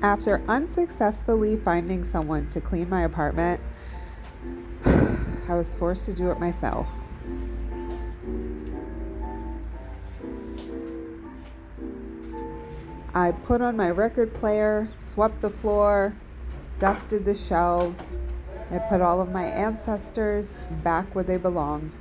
After unsuccessfully finding someone to clean my apartment, I was forced to do it myself. I put on my record player, swept the floor, dusted the shelves. I put all of my ancestors back where they belonged.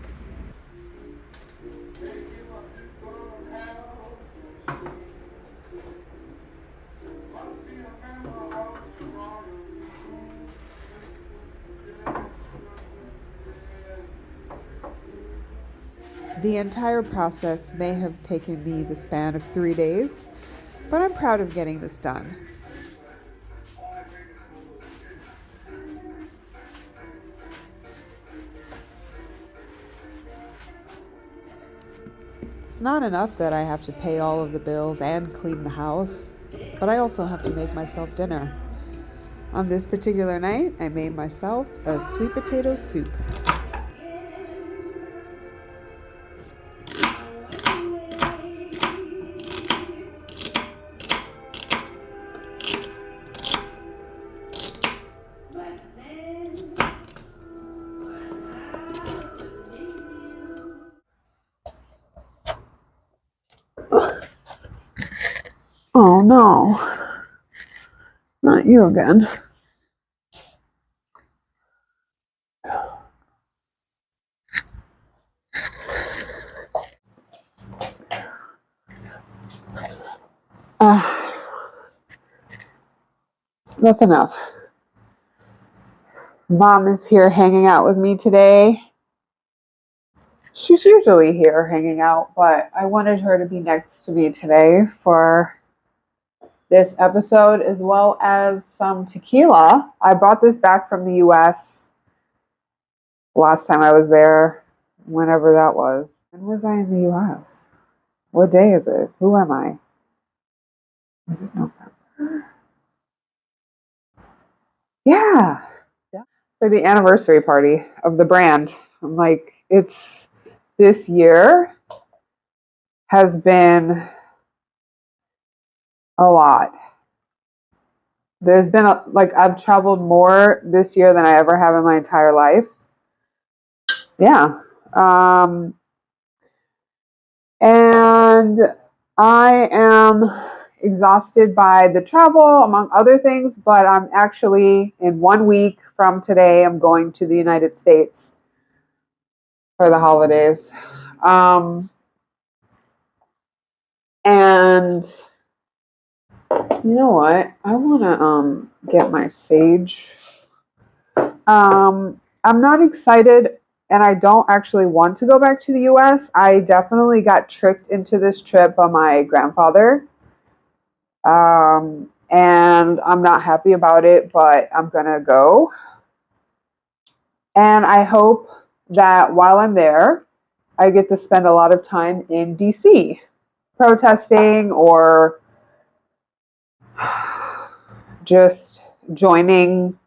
The entire process may have taken me the span of 3 days, but I'm proud of getting this done. It's not enough that I have to pay all of the bills and clean the house, but I also have to make myself dinner. On this particular night, I made myself a sweet potato soup. Oh no, not you again. Uh, that's enough. Mom is here hanging out with me today. She's usually here hanging out, but I wanted her to be next to me today for this episode, as well as some tequila. I brought this back from the US last time I was there, whenever that was. When was I in the US? What day is it? Who am I? Is it November? Yeah. For the anniversary party of the brand. I'm like, it's this year has been a lot. There's been I've traveled more this year than I ever have in my entire life. Yeah. And I am exhausted by the travel, among other things, but I'm actually in 1 week from today, I'm going to the United States for the holidays. And you know what? I want to get my sage. I'm not excited, and I don't actually want to go back to the US. I definitely got tricked into this trip by my grandfather. And I'm not happy about it, but I'm gonna go. And I hope that while I'm there, I get to spend a lot of time in DC protesting or just joining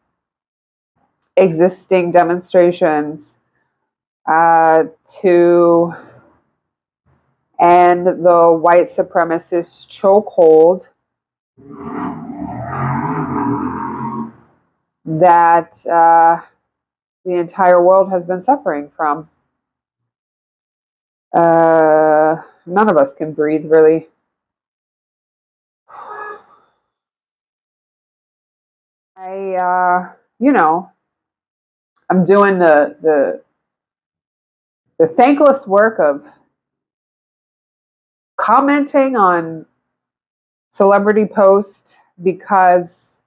existing demonstrations to end the white supremacist chokehold that the entire world has been suffering from. None of us can breathe, really. I'm doing the thankless work of commenting on celebrity posts because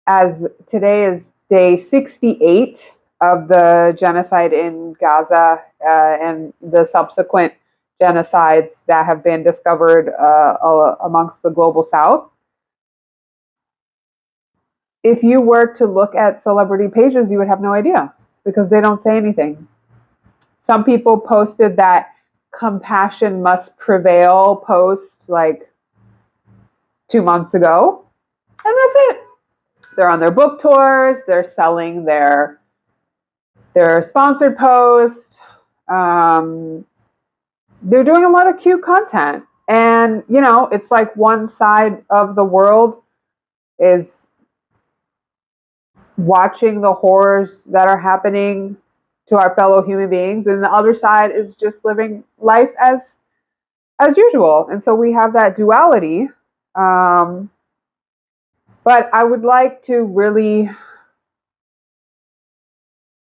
as today is day 68 of the genocide in Gaza and the subsequent genocides that have been discovered amongst the global south. If you were to look at celebrity pages, you would have no idea because they don't say anything. Some people posted that compassion must prevail post like 2 months ago, and that's it. They're on their book tours, they're selling their sponsored posts. They're doing a lot of cute content. And, it's like one side of the world is watching the horrors that are happening to our fellow human beings, and the other side is just living life as usual. And so we have that duality. But I would like to really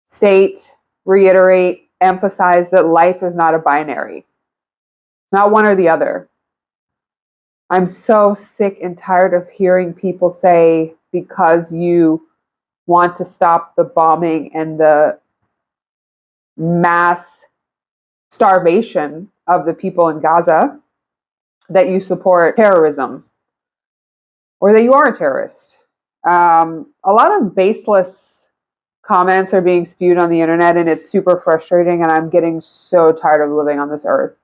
state, reiterate, emphasize that life is not a binary. It's not one or the other. I'm so sick and tired of hearing people say, because you want to stop the bombing and the mass starvation of the people in Gaza, that you support terrorism or that you are a terrorist. A lot of baseless comments are being spewed on the internet, and it's super frustrating, and I'm getting so tired of living on this earth.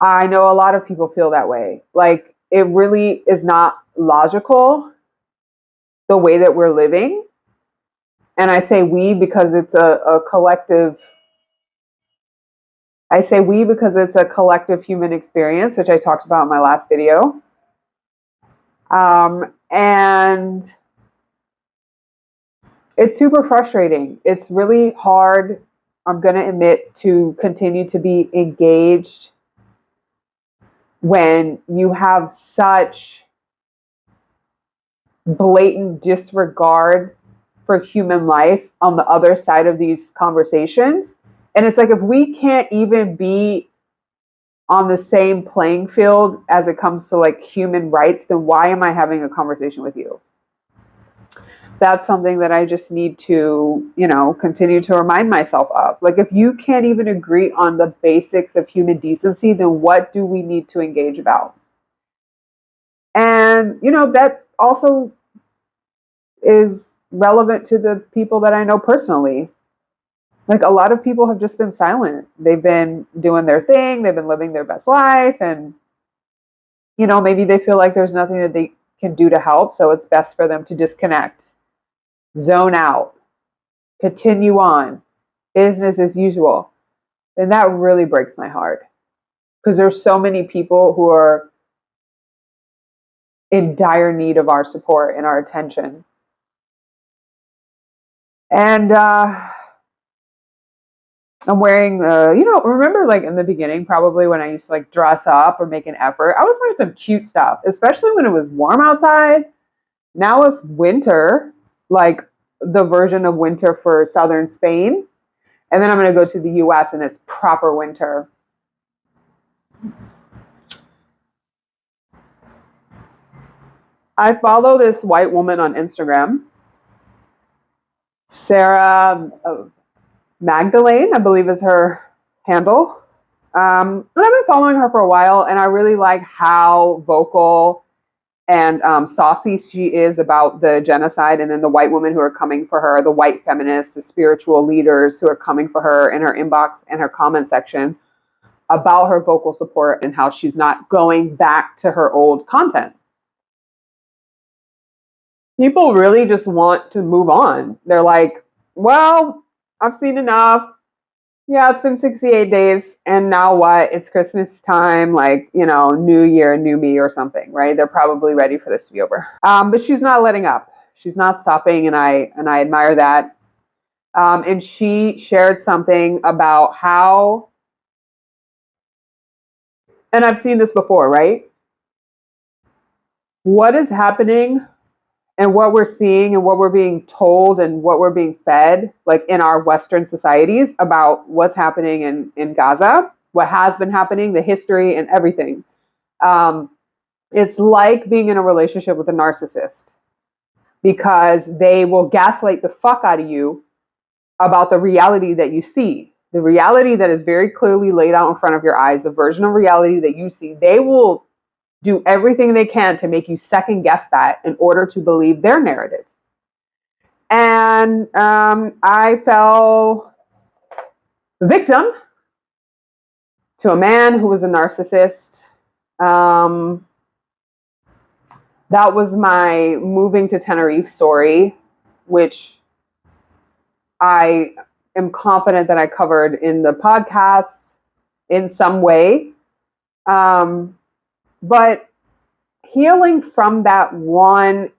I know a lot of people feel that way. Like, it really is not logical the way that we're living. And I say we because it's a collective. I say we because it's a collective human experience, which I talked about in my last video. And it's super frustrating. It's really hard, I'm going to admit, to continue to be engaged when you have such blatant disregard for human life on the other side of these conversations. And it's like, if we can't even be on the same playing field as it comes to like human rights, then why am I having a conversation with you? That's something that I just need to, continue to remind myself of. Like, if you can't even agree on the basics of human decency, then what do we need to engage about? And, that also is relevant to the people that I know personally. Like, a lot of people have just been silent. They've been doing their thing. They've been living their best life. And, maybe they feel like there's nothing that they can do to help. So it's best for them to disconnect, zone out, continue on, business as usual. And that really breaks my heart, because there's so many people who are in dire need of our support and our attention. And I'm wearing remember like in the beginning, probably when I used to like dress up or make an effort, I was wearing some cute stuff, especially when it was warm outside. Now it's winter, like the version of winter for southern Spain. And then I'm going to go to the US and it's proper winter. I follow this white woman on Instagram, Sarah Magdalene, I believe is her handle. And I've been following her for a while, and I really like how vocal and saucy she is about the genocide, and then the white women who are coming for her, the white feminists, the spiritual leaders who are coming for her in her inbox and her comment section about her vocal support and how she's not going back to her old content. People really just want to move on. They're like, well, I've seen enough. Yeah, it's been 68 days, and now what? It's Christmas time, like, new year, new me or something, right? They're probably ready for this to be over. But she's not letting up. She's not stopping, and I admire that. And she shared something about how, and I've seen this before, right? What is happening and what we're seeing and what we're being told and what we're being fed, like in our Western societies, about what's happening in Gaza, what has been happening, the history and everything. It's like being in a relationship with a narcissist, because they will gaslight the fuck out of you about the reality that you see, the reality that is very clearly laid out in front of your eyes, the version of reality that you see. They will do everything they can to make you second guess that in order to believe their narrative. And I fell victim to a man who was a narcissist. That was my moving to Tenerife story, which I am confident that I covered in the podcast in some way. But healing from that one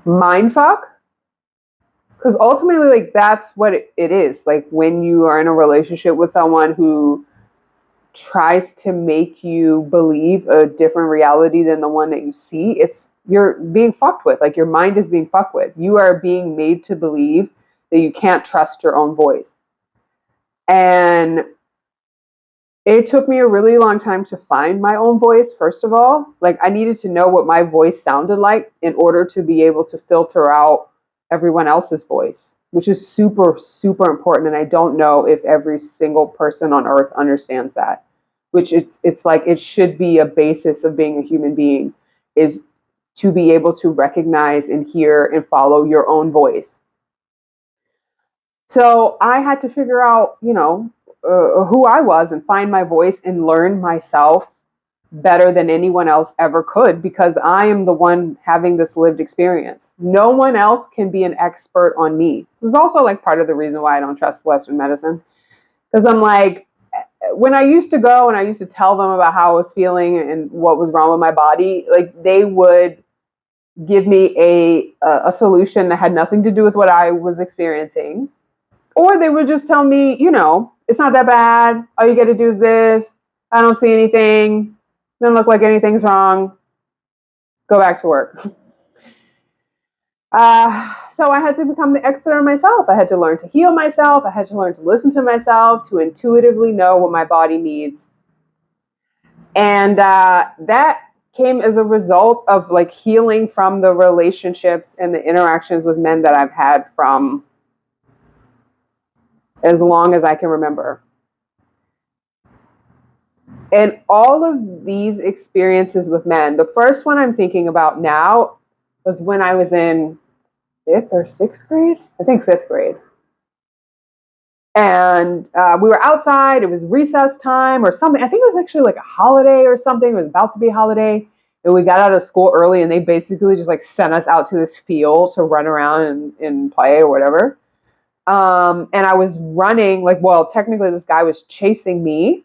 mind fuck, because ultimately, like, that's what it is. Like, when you are in a relationship with someone who tries to make you believe a different reality than the one that you see, it's you're being fucked with. Like, your mind is being fucked with. You are being made to believe that you can't trust your own voice. And it took me a really long time to find my own voice, first of all. Like, I needed to know what my voice sounded like in order to be able to filter out everyone else's voice, which is super, super important. And I don't know if every single person on earth understands that, which it's like it should be a basis of being a human being, is to be able to recognize and hear and follow your own voice. So I had to figure out, who I was and find my voice and learn myself better than anyone else ever could, because I am the one having this lived experience. No one else can be an expert on me. This is also like part of the reason why I don't trust Western medicine, because I'm like, when I used to go and I used to tell them about how I was feeling and what was wrong with my body, like, they would give me a solution that had nothing to do with what I was experiencing. Or they would just tell me, it's not that bad. All you got to do is this. I don't see anything. Doesn't look like anything's wrong. Go back to work. So I had to become the expert on myself. I had to learn to heal myself. I had to learn to listen to myself, to intuitively know what my body needs. And that came as a result of like healing from the relationships and the interactions with men that I've had from as long as I can remember. And all of these experiences with men, the first one I'm thinking about now was when I was in 5th or 6th grade. I think 5th grade. And we were outside. It was recess time or something. I think it was actually like a holiday or something. It was about to be a holiday. And we got out of school early, and they basically just like sent us out to this field to run around and play or whatever. And I was running, like, well, technically this guy was chasing me.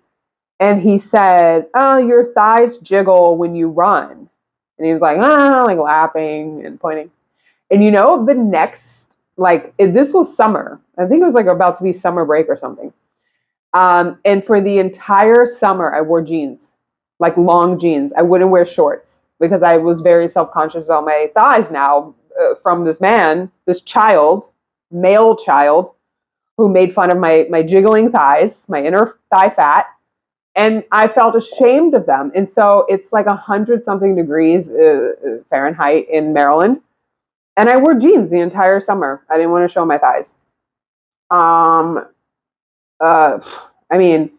And he said, "Oh, your thighs jiggle when you run." And he was like, like laughing and pointing. And the next, like, this was summer. I think it was like about to be summer break or something. And for the entire summer, I wore jeans, like long jeans. I wouldn't wear shorts because I was very self-conscious about my thighs now, from this man, this child, male child, who made fun of my jiggling thighs, my inner thigh fat. And I felt ashamed of them. And so it's like 100-something degrees Fahrenheit in Maryland. And I wore jeans the entire summer. I didn't want to show my thighs. I mean,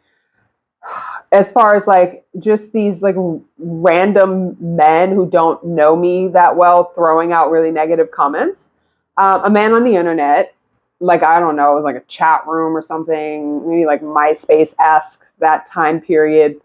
as far as like just these like random men who don't know me that well throwing out really negative comments. A man on the internet, like, I don't know, it was like a chat room or something, maybe like MySpace-esque, that time period.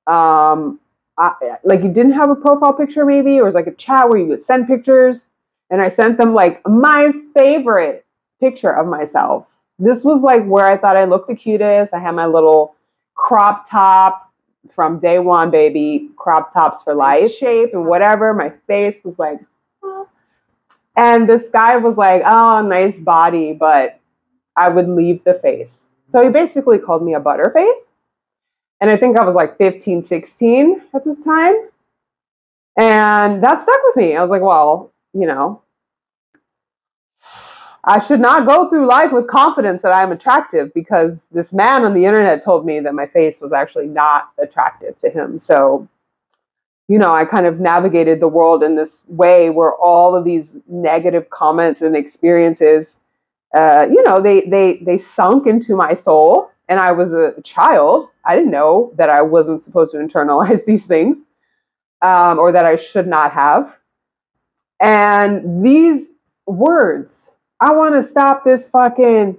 Like, you didn't have a profile picture, maybe, or it was like a chat where you would send pictures. And I sent them like my favorite picture of myself. This was like where I thought I looked the cutest. I had my little crop top from day one, baby, crop tops for life shape and whatever. My face was like, oh. And this guy was like, "Oh, nice body," but I would leave the face. So he basically called me a butterface. And I think I was like 15, 16 at this time. And that stuck with me. I was like, well, I should not go through life with confidence that I'm attractive, because this man on the internet told me that my face was actually not attractive to him. So, I kind of navigated the world in this way where all of these negative comments and experiences, they sunk into my soul. And I was a child. I didn't know that I wasn't supposed to internalize these things, or that I should not have. And these words, "I want to stop this fucking,"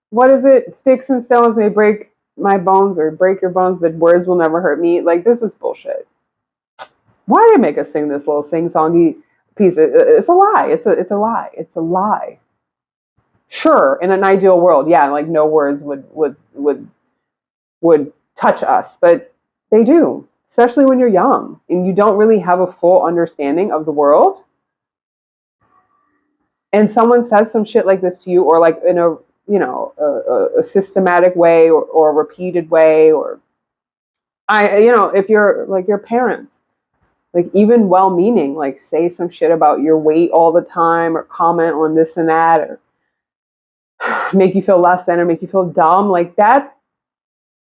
what is it? "Sticks and stones may break my bones or break your bones, but words will never hurt me." Like, this is bullshit. Why did they make us sing this little sing-songy piece? It's a lie. It's a lie. It's a lie. Sure, in an ideal world, yeah, like no words would touch us, but they do. especially when you're young and you don't really have a full understanding of the world. And someone says some shit like this to you, or like in a, a systematic way, or a repeated way, or if you're like your parents, like even well-meaning, like say some shit about your weight all the time, or comment on this and that, or make you feel less than, or make you feel dumb, like that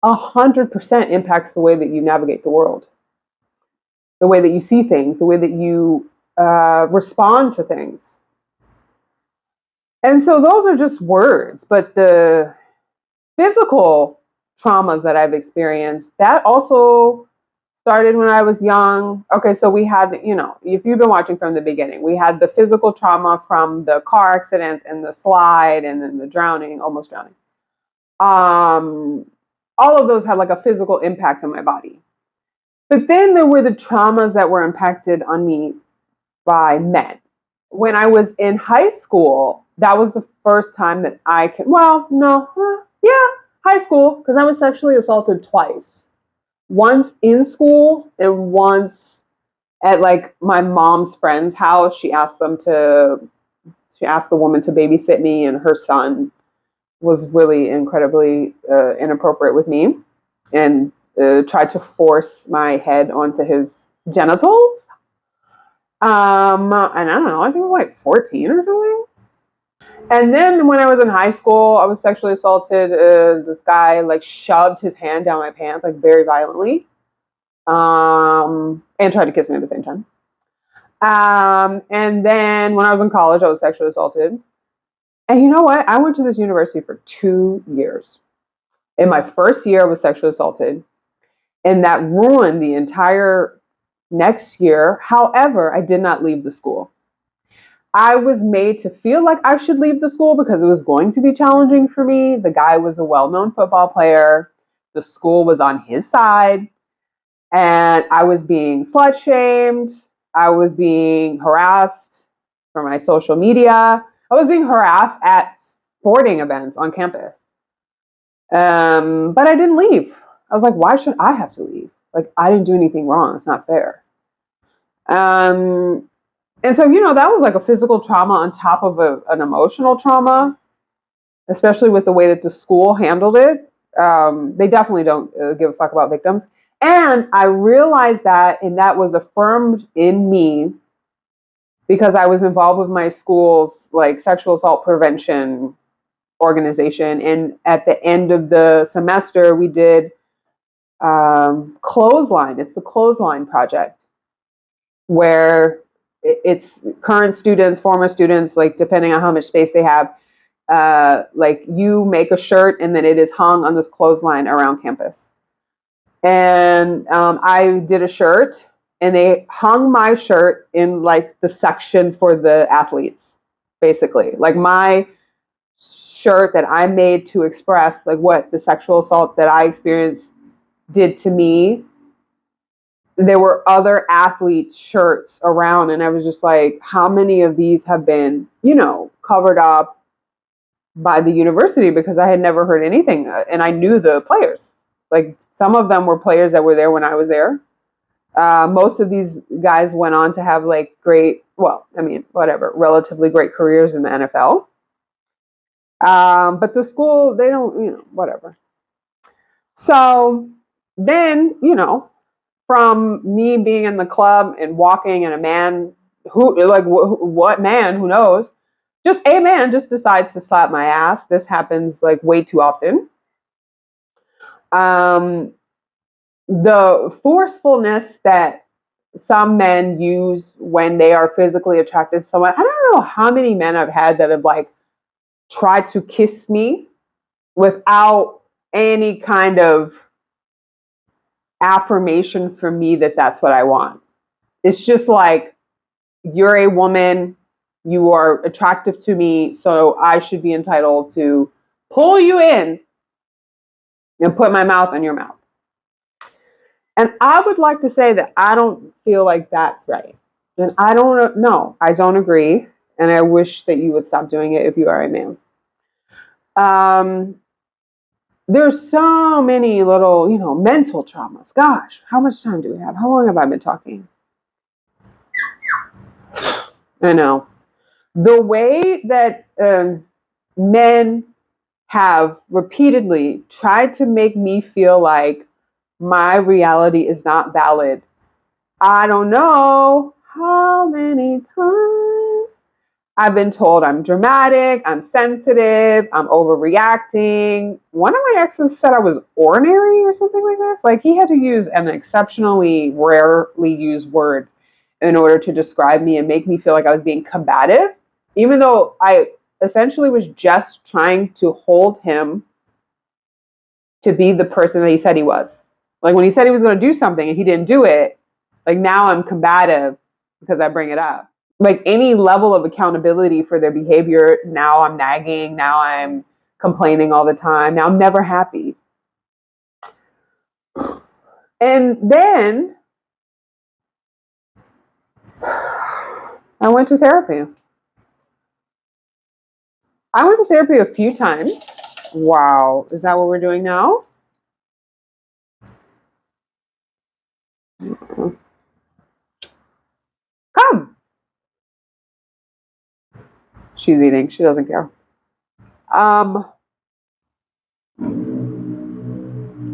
100% impacts the way that you navigate the world, the way that you see things, the way that you respond to things. And so those are just words, but the physical traumas that I've experienced, that also started when I was young. Okay, so we had, if you've been watching from the beginning, we had the physical trauma from the car accidents and the slide and then the drowning, almost drowning. All of those had like a physical impact on my body. But then there were the traumas that were impacted on me by men. When I was in high school, that was the first time that I can, high school, because I was sexually assaulted twice. Once in school and once at like my mom's friend's house. She asked the woman to babysit me, and her son was really incredibly inappropriate with me, and tried to force my head onto his genitals. And I don't know, I think I was like 14 or something. And then when I was in high school, I was sexually assaulted. This guy like shoved his hand down my pants like very violently, and tried to kiss me at the same time. And then when I was in college, I was sexually assaulted. And you know what? I went to this university for 2 years. In my first year, I was sexually assaulted, and that ruined the entire next year. However, I did not leave the school. I was made to feel like I should leave the school because it was going to be challenging for me. The guy was a well-known football player. The school was on his side. And I was being slut shamed. I was being harassed for my social media. I was being harassed at sporting events on campus. But I didn't leave. I was like, why should I have to leave? Like, I didn't do anything wrong. It's not fair. And so, that was like a physical trauma on top of an emotional trauma, especially with the way that the school handled it. They definitely don't give a fuck about victims. And I realized that, and that was affirmed in me because I was involved with my school's like sexual assault prevention organization. And at the end of the semester, we did Clothesline. It's the Clothesline Project, where it's current students, former students, like depending on how much space they have, like you make a shirt and then it is hung on this clothesline around campus. And I did a shirt, and they hung my shirt in like the section for the athletes, basically. Like my shirt that I made to express like what the sexual assault that I experienced did to me. There were other athletes' shirts around, and I was just like, how many of these have been, covered up by the university? Because I had never heard anything, and I knew the players. Like, some of them were players that were there when I was there. Most of these guys went on to have like relatively great careers in the NFL. But the school, they don't, whatever. So then, from me being in the club and walking, and a man what man, who knows, just a man just decides to slap my ass. This happens like way too often. The forcefulness that some men use when they are physically attracted to someone. I don't know how many men I've had that have like tried to kiss me without any kind of affirmation from me that that's what I want. It's just like, you're a woman, you are attractive to me, so I should be entitled to pull you in and put my mouth in your mouth. And I would like to say that I don't feel like that's right. And I don't know. I don't agree. And I wish that you would stop doing it if you are a man. there's so many little, mental traumas. Gosh, how much time do we have? How long have I been talking? I know. The way that men have repeatedly tried to make me feel like my reality is not valid. I don't know how many times I've been told I'm dramatic, I'm sensitive, I'm overreacting. One of my exes said I was ordinary or something like this. Like he had to use an exceptionally rarely used word in order to describe me and make me feel like I was being combative, even though I essentially was just trying to hold him to be the person that he said he was. Like when he said he was going to do something and he didn't do it, like now I'm combative because I bring it up. Like any level of accountability for their behavior, now I'm nagging, now I'm complaining all the time, now I'm never happy. And then I went to therapy. I went to therapy a few times. Wow, is that what we're doing now? Come. She's eating. She doesn't care. I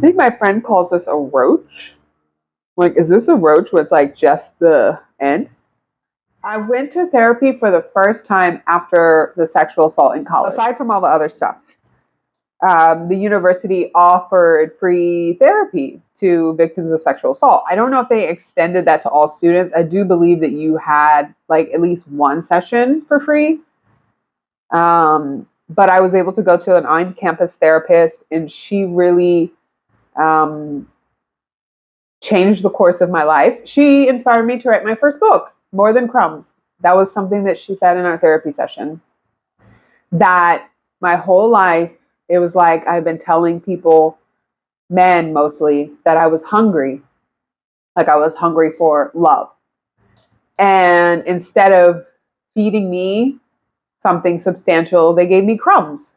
think my friend calls this a roach. Like, is this a roach where it's like just the end? I went to therapy for the first time after the sexual assault in college. Aside from all the other stuff, the university offered free therapy to victims of sexual assault. I don't know if they extended that to all students. I do believe that you had like at least one session for free. But I was able to go to an on-campus therapist, and she really um, changed the course of my life. She inspired me to write my first book, More Than Crumbs. That was something that she said in our therapy session. That my whole life, it was like I've been telling people, men mostly, that I was hungry. Like I was hungry for love. And instead of feeding me something substantial, they gave me crumbs.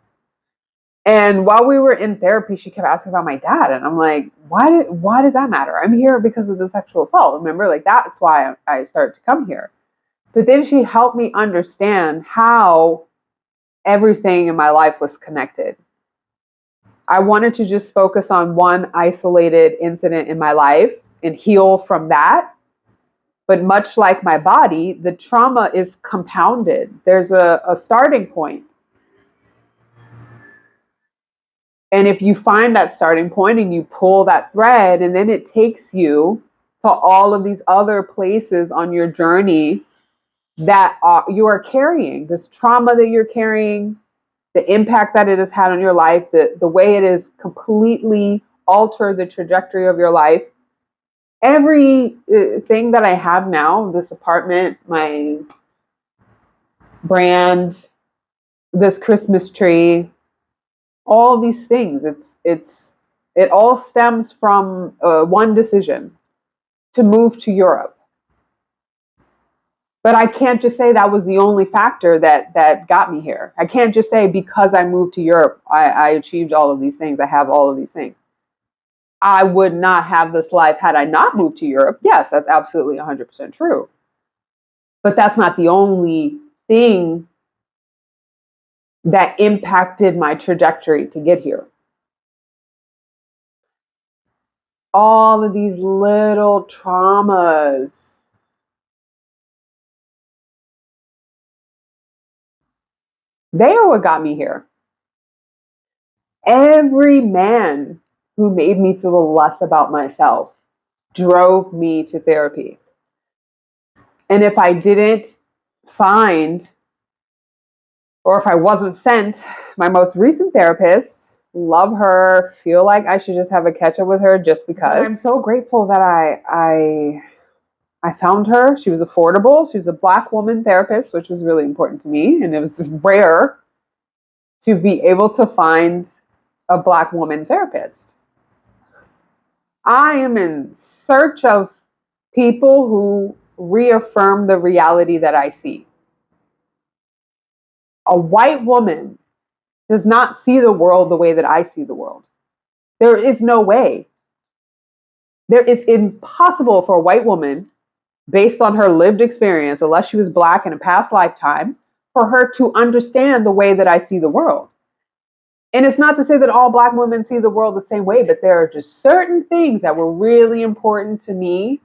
And while we were in therapy, she kept asking about my dad, and I'm like, why does that matter? I'm here because of the sexual assault. Remember, like that's why I started to come here. But then she helped me understand how everything in my life was connected. I wanted to just focus on one isolated incident in my life and heal from that. But much like my body, the trauma is compounded. There's a starting point. And if you find that starting point and you pull that thread, and then it takes you to all of these other places on your journey that you are carrying, this trauma that you're carrying, the impact that it has had on your life, the way it has completely altered the trajectory of your life. Every thing that I have now, this apartment, my brand, this Christmas tree, all these things, it all stems from one decision to move to Europe. But I can't just say that was the only factor that got me here. I can't just say because I moved to Europe, I achieved all of these things. I have all of these things. I would not have this life had I not moved to Europe. Yes, that's absolutely 100% true. But that's not the only thing that impacted my trajectory to get here. All of these little traumas. They are what got me here. Every man who made me feel less about myself drove me to therapy. And if I didn't find, or if I wasn't sent, my most recent therapist, love her, feel like I should just have a catch up with her just because. But I'm so grateful that I found her. She was affordable. She was a Black woman therapist, which was really important to me. And it was just rare to be able to find a Black woman therapist. I am in search of people who reaffirm the reality that I see. A white woman does not see the world the way that I see the world. There is no way. It's impossible for a white woman, based on her lived experience, unless she was black in a past lifetime, for her to understand the way that I see the world. And it's not to say that all black women see the world the same way, but there are just certain things that were really important to me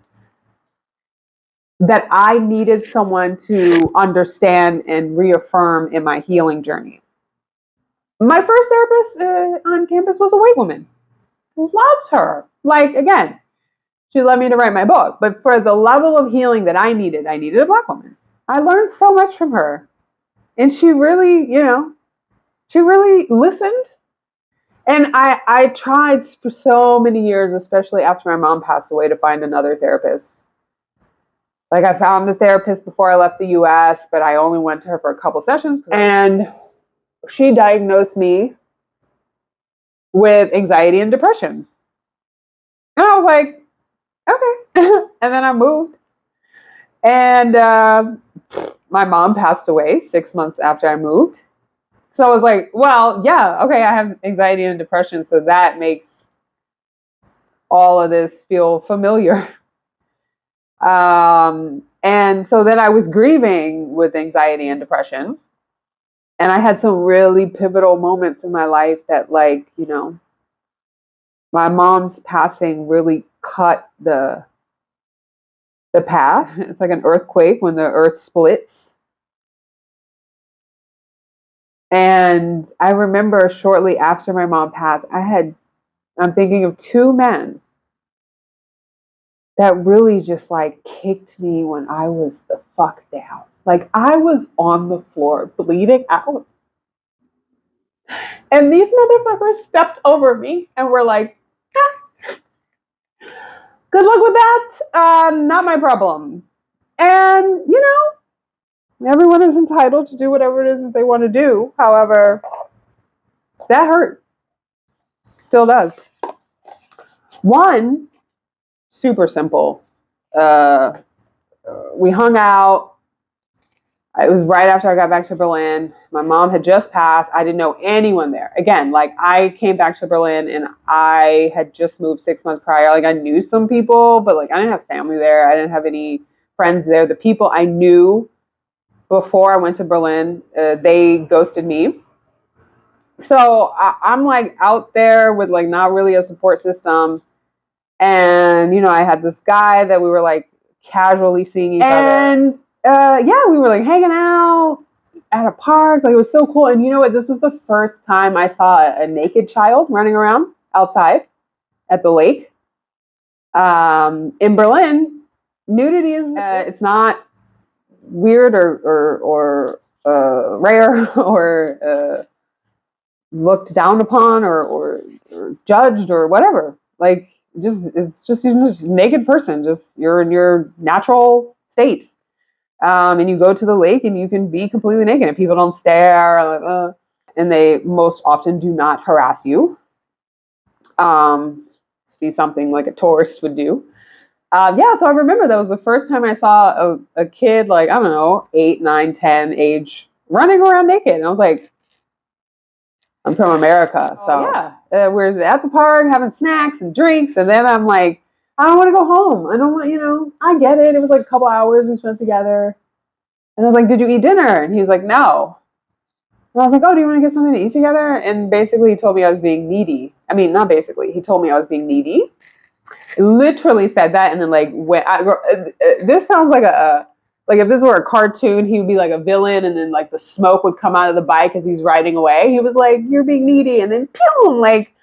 that I needed someone to understand and reaffirm in my healing journey. My first therapist on campus was a white woman. Loved her. Like, again, she led me to write my book. But for the level of healing that I needed a black woman. I learned so much from her. And she really, she really listened. And I tried for so many years, especially after my mom passed away, to find another therapist. Like, I found a therapist before I left the US, but I only went to her for a couple sessions. And she diagnosed me with anxiety and depression. And I was like, okay. And then I moved. And my mom passed away 6 months after I moved. So I was like, well, yeah, okay, I have anxiety and depression, so that makes all of this feel familiar. And so then I was grieving with anxiety and depression. And I had some really pivotal moments in my life that, like, my mom's passing really cut the path. It's like an earthquake when the earth splits. And I remember shortly after my mom passed, I'm thinking of two men that really just like kicked me when I was the fuck down. Like, I was on the floor bleeding out. And these motherfuckers stepped over me and were like, good luck with that. Not my problem. And, everyone is entitled to do whatever it is that they want to do. However, that hurt. Still does. One, super simple. We hung out. It was right after I got back to Berlin. My mom had just passed. I didn't know anyone there. Again, like, I came back to Berlin and I had just moved 6 months prior. Like, I knew some people, but like, I didn't have family there. I didn't have any friends there. The people I knew before I went to Berlin, they ghosted me. So I'm like out there with like not really a support system. And, I had this guy that we were like casually seeing each other. And yeah, we were like hanging out at a park. Like, it was so cool. And you know what? This was the first time I saw a naked child running around outside at the lake. In Berlin, nudity is it's not weird or rare or looked down upon or judged or whatever. Like, it's just a naked person. Just you're in your natural state. And you go to the lake and you can be completely naked and people don't stare, and they most often do not harass you. It's be something like a tourist would do. Yeah, so I remember that was the first time I saw a kid, like, I don't know, 8, 9, 10 age, running around naked. And I was like, I'm from America. So yeah, we're at the park having snacks and drinks. And then I'm like, I don't want to go home. I don't want, I get it. It was like a couple hours we spent together. And I was like, did you eat dinner? And he was like, no. And I was like, oh, do you want to get something to eat together? And basically he told me I was being needy. I mean, not basically. He told me I was being needy. He literally said that. And then like, this sounds like like if this were a cartoon, he would be like a villain. And then like the smoke would come out of the bike as he's riding away. He was like, you're being needy. And then pew, like,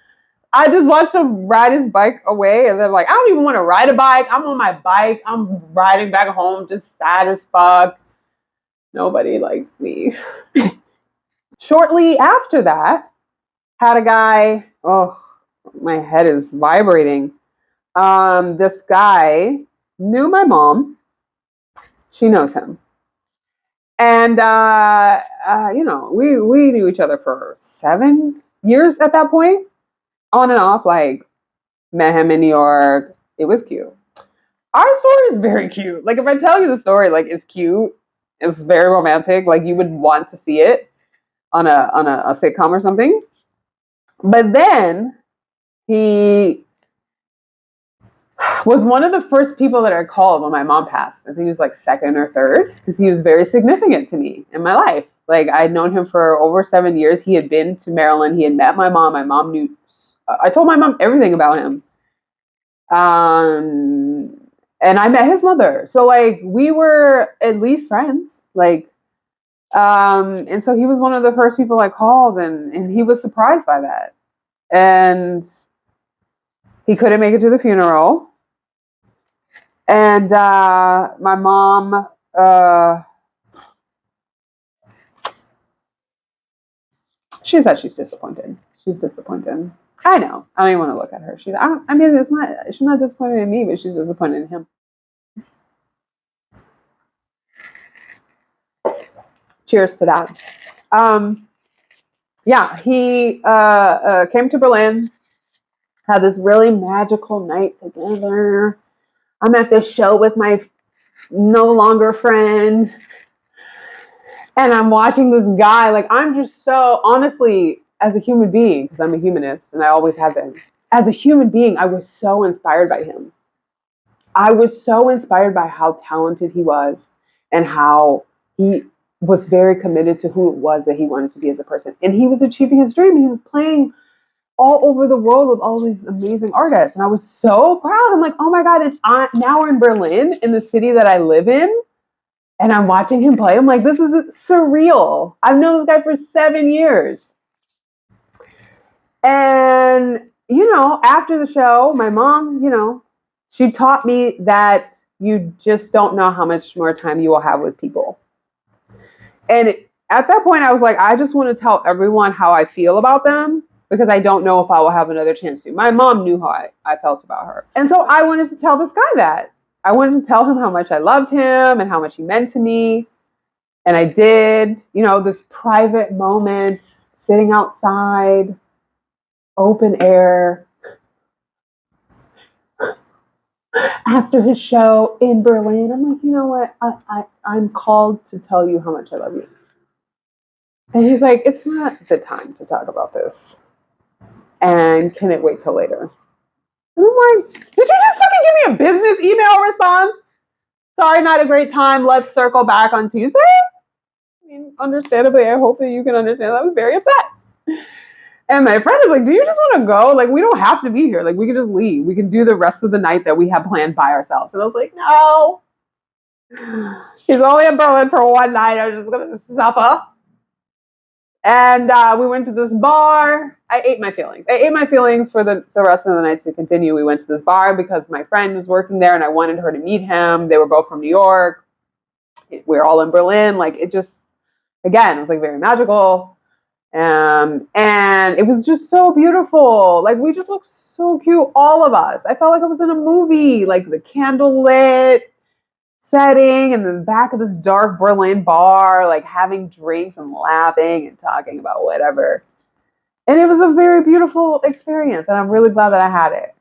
I just watched him ride his bike away. And then like, I don't even want to ride a bike. I'm on my bike. I'm riding back home, just sad as fuck. Nobody likes me. Shortly after that, had a guy, oh, my head is vibrating. This guy knew my mom. She knows him. And, we knew each other for 7 years at that point. On and off, like, met him in New York. It was cute. Our story is very cute. Like, if I tell you the story, like, it's cute. It's very romantic. Like, you would want to see it on a sitcom or something. But then He was one of the first people that I called when my mom passed. I think he was like second or third because he was very significant to me in my life. Like I'd known him for over 7 years. He had been to Maryland. He had met my mom. My mom knew. I told my mom everything about him. And I met his mother. So like we were at least friends. Like, and so he was one of the first people I called, and he was surprised by that. And he couldn't make it to the funeral. And my mom, she said she's disappointed. She's disappointed. I know. I don't even want to look at her. I mean, it's not. She's not disappointed in me, but she's disappointed in him. Cheers to that. Yeah, he came to Berlin, had this really magical night together. I'm at this show with my no longer friend, and I'm watching this guy. Like, I'm just so, honestly, as a human being, because I'm a humanist and I always have been, as a human being, I was so inspired by him. I was so inspired by how talented he was and how he was very committed to who it was that he wanted to be as a person. And he was achieving his dream. He was playing all over the world with all these amazing artists. And I was so proud. I'm like, oh my God, now we're in Berlin, in the city that I live in. And I'm watching him play. I'm like, this is surreal. I've known this guy for 7 years. And, after the show, my mom, she taught me that you just don't know how much more time you will have with people. And at that point, I was like, I just want to tell everyone how I feel about them because I don't know if I will have another chance to. My mom knew how I felt about her. And so I wanted to tell this guy that. I wanted to tell him how much I loved him and how much he meant to me. And I did, this private moment, sitting outside, open air, after his show in Berlin. I'm like, you know what? I'm called to tell you how much I love you. And he's like, it's not the time to talk about this. And can it wait till later? And I'm like, did you just fucking give me a business email response? Sorry, not a great time. Let's circle back on Tuesday. I mean, understandably, I hope that you can understand that I was very upset. And my friend is like, do you just want to go? Like, we don't have to be here. Like, we can just leave. We can do the rest of the night that we have planned by ourselves. And I was like, no. He's only in Berlin for one night. I'm just going to suffer. And we went to this bar. I ate my feelings for the rest of the night to continue. We went to this bar because my friend was working there and I wanted her to meet him. They were both from New York. We were all in Berlin. Like, it just, again, it was like very magical. And it was just so beautiful. Like, we just looked so cute, all of us. I felt like I was in a movie, like the candlelit setting in the back of this dark Berlin bar, like having drinks and laughing and talking about whatever. And it was a very beautiful experience. And I'm really glad that I had it.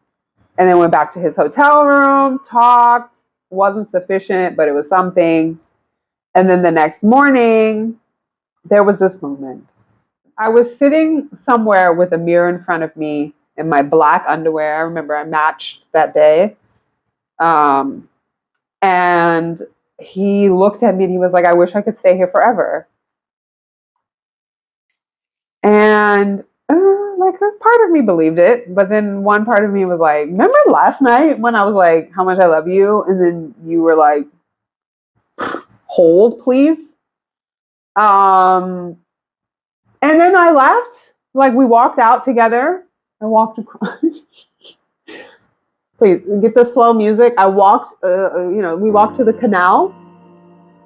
And then went back to his hotel room, talked, wasn't sufficient, but it was something. And then the next morning, there was this moment. I was sitting somewhere with a mirror in front of me in my black underwear. I remember I matched that day. And he looked at me and he was like, I wish I could stay here forever. And like, part of me believed it, but then one part of me was like, remember last night when I was like, how much I love you? And then you were like, hold, please. And then I left. Like, we walked out together. I walked across. Please get the slow music. I walked, we walked to the canal.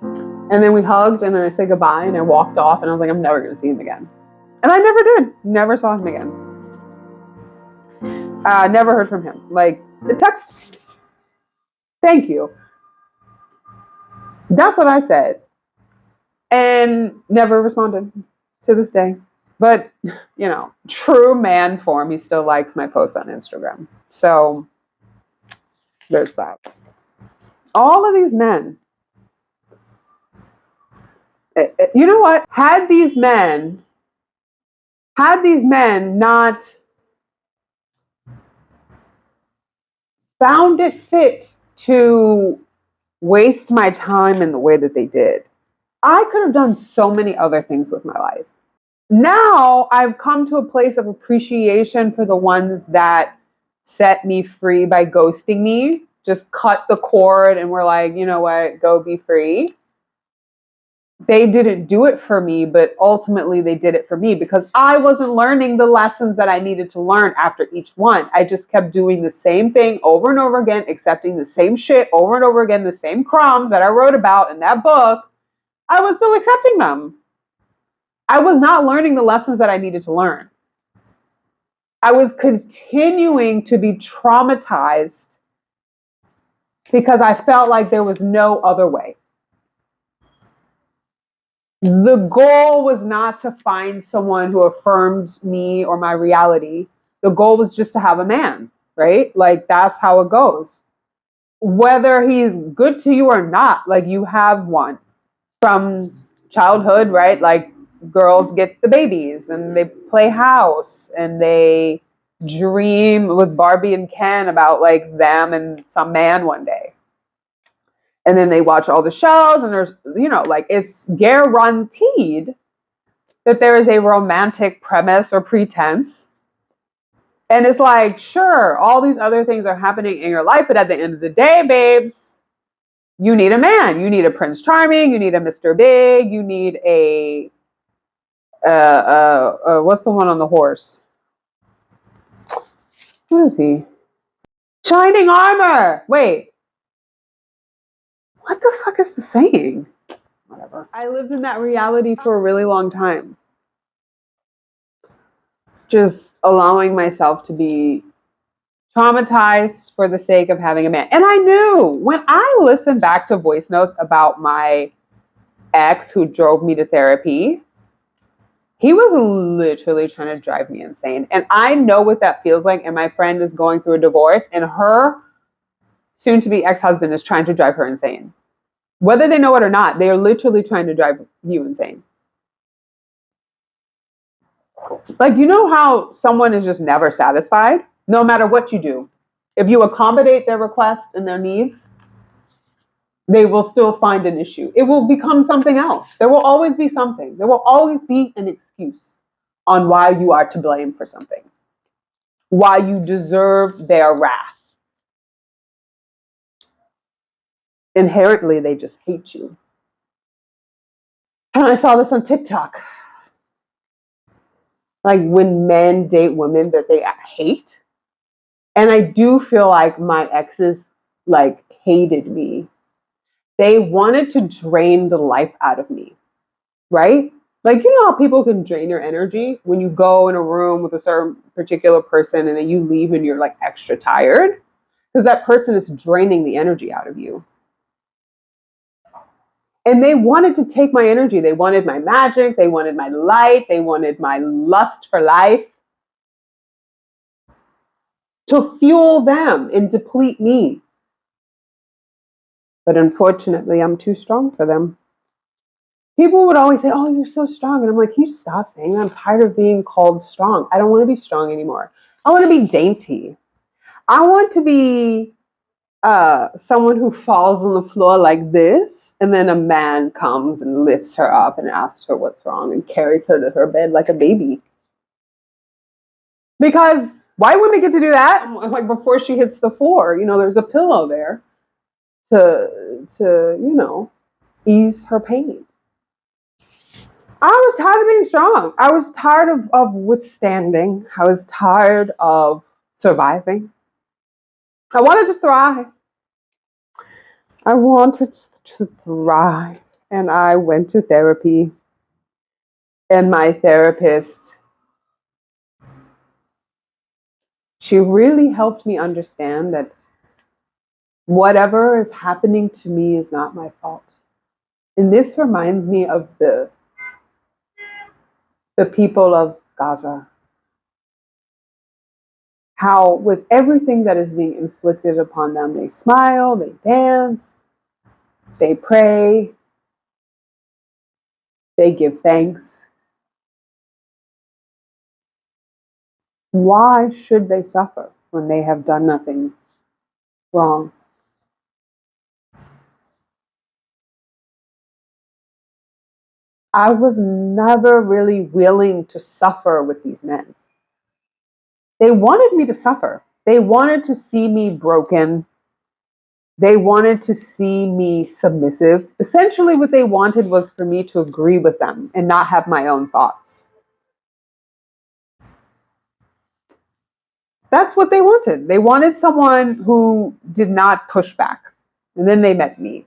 And then we hugged and then I said goodbye and I walked off and I was like, I'm never going to see him again. And I never did. Never saw him again. Never heard from him. Like, the text, thank you. That's what I said. And never responded to this day. But, true man form, he still likes my post on Instagram. So, there's that. All of these men, you know what? Had these men not found it fit to waste my time in the way that they did. I could have done so many other things with my life. Now I've come to a place of appreciation for the ones that set me free by ghosting me, just cut the cord and were like, you know what, go be free. They didn't do it for me, but ultimately they did it for me because I wasn't learning the lessons that I needed to learn after each one. I just kept doing the same thing over and over again, accepting the same shit over and over again, the same crumbs that I wrote about in that book. I was still accepting them. I was not learning the lessons that I needed to learn. I was continuing to be traumatized because I felt like there was no other way. The goal was not to find someone who affirmed me or my reality. The goal was just to have a man, right? Like that's how it goes. Whether he's good to you or not, like you have one from childhood, right? Like girls get the babies and they play house and they dream with Barbie and Ken about like them and some man one day. And then they watch all the shows and there's, like it's guaranteed that there is a romantic premise or pretense. And it's like, sure, all these other things are happening in your life, but at the end of the day, babes, you need a man. You need a Prince Charming. You need a Mr. Big. You need a what's the one on the horse? Who is he? Shining Armor. Wait, what the fuck is the saying? Whatever. I lived in that reality for a really long time. Just allowing myself to be traumatized for the sake of having a man. And I knew when I listened back to voice notes about my ex who drove me to therapy, he was literally trying to drive me insane. And I know what that feels like. And my friend is going through a divorce, and her soon to be ex husband is trying to drive her insane. Whether they know it or not, they are literally trying to drive you insane. Like, you know how someone is just never satisfied, no matter what you do? If you accommodate their requests and their needs, they will still find an issue. It will become something else. There will always be something. There will always be an excuse on why you are to blame for something, why you deserve their wrath. Inherently, they just hate you. And I saw this on TikTok. Like when men date women that they hate. And I do feel like my exes like hated me. They wanted to drain the life out of me, right? Like, you know how people can drain your energy when you go in a room with a certain particular person and then you leave and you're like extra tired? Because that person is draining the energy out of you. And they wanted to take my energy. They wanted my magic. They wanted my light. They wanted my lust for life to fuel them and deplete me. But unfortunately, I'm too strong for them. People would always say, "Oh, you're so strong." And I'm like, "Can you stop saying that? I'm tired of being called strong. I don't want to be strong anymore. I want to be dainty. I want to be someone who falls on the floor like this, and then a man comes and lifts her up and asks her what's wrong and carries her to her bed like a baby." Because white women get to do that, like before she hits the floor. There's a pillow there to ease her pain. I was tired of being strong. I was tired of withstanding. I was tired of surviving. I wanted to thrive. I wanted to thrive. And I went to therapy. And my therapist, she really helped me understand that whatever is happening to me is not my fault. And this reminds me of the people of Gaza. How with everything that is being inflicted upon them, they smile, they dance, they pray, they give thanks. Why should they suffer when they have done nothing Wrong. I was never really willing to suffer with these men. They wanted me to suffer. They wanted to see me broken. They wanted to see me submissive. Essentially, what they wanted was for me to agree with them and not have my own thoughts. That's what they wanted. They wanted someone who did not push back. And then they met me.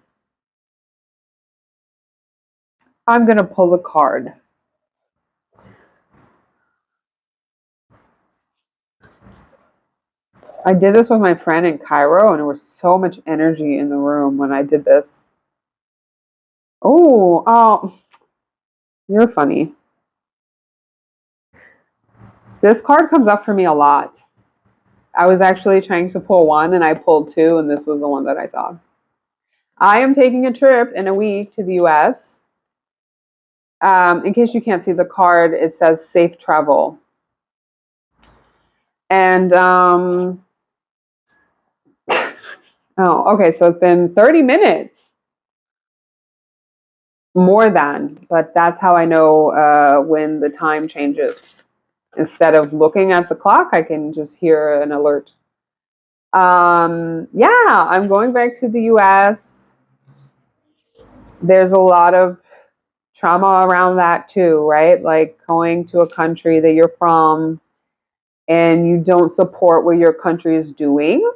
I'm going to pull a card. I did this with my friend in Cairo, and there was so much energy in the room when I did this. Oh, you're funny. This card comes up for me a lot. I was actually trying to pull one, and I pulled two, and this was the one that I saw. I am taking a trip in a week to the US. In case you can't see the card, it says safe travel. And, oh, okay, so it's been 30 minutes. More than, but that's how I know when the time changes. Instead of looking at the clock, I can just hear an alert. Yeah, I'm going back to the US. There's a lot of trauma around that too, right? Like going to a country that you're from and you don't support what your country is doing.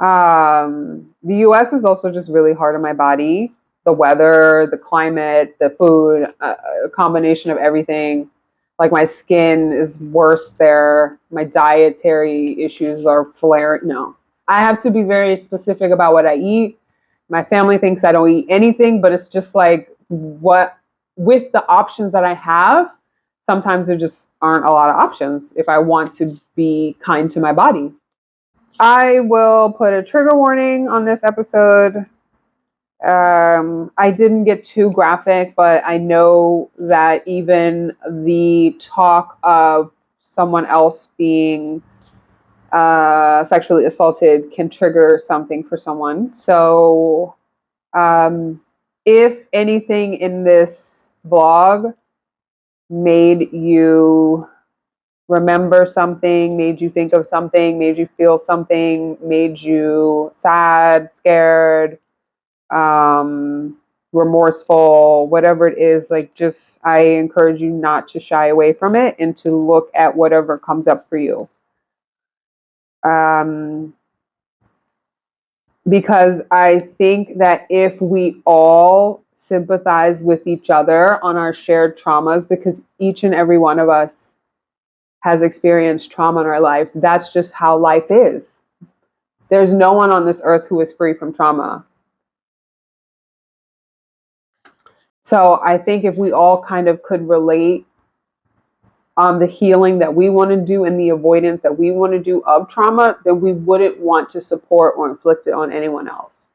The US is also just really hard on my body. The weather, the climate, the food, a combination of everything. Like my skin is worse there. My dietary issues are flaring. No, I have to be very specific about what I eat. My family thinks I don't eat anything, but it's just like what, with the options that I have, sometimes there just aren't a lot of options if I want to be kind to my body. I will put a trigger warning on this episode. I didn't get too graphic, but I know that even the talk of someone else being sexually assaulted can trigger something for someone. So, if anything in this vlog made you remember something, made you think of something, made you feel something, made you sad, scared, remorseful, whatever it is, like just I encourage you not to shy away from it and to look at whatever comes up for you. Because I think that if we all sympathize with each other on our shared traumas, because each and every one of us has experienced trauma in our lives, that's just how life is. There's no one on this earth who is free from trauma. So I think if we all kind of could relate on the healing that we want to do and the avoidance that we want to do of trauma, then we wouldn't want to support or inflict it on anyone else.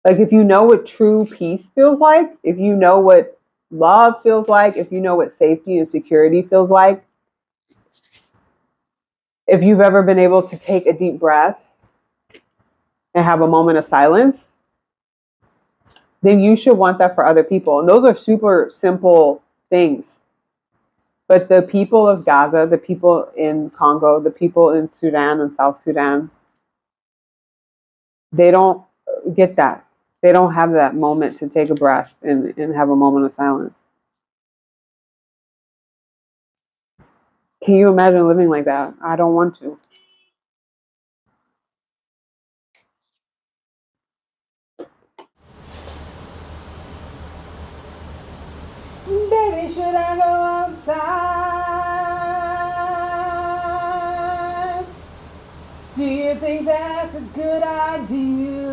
Like if you know what true peace feels like, if you know what love feels like, if you know what safety and security feels like, if you've ever been able to take a deep breath and have a moment of silence, then you should want that for other people. And those are super simple things. But the people of Gaza, the people in Congo, the people in Sudan and South Sudan, they don't get that. They don't have that moment to take a breath and have a moment of silence. Can you imagine living like that? I don't want to. Baby, should I go outside? Do you think that's a good idea?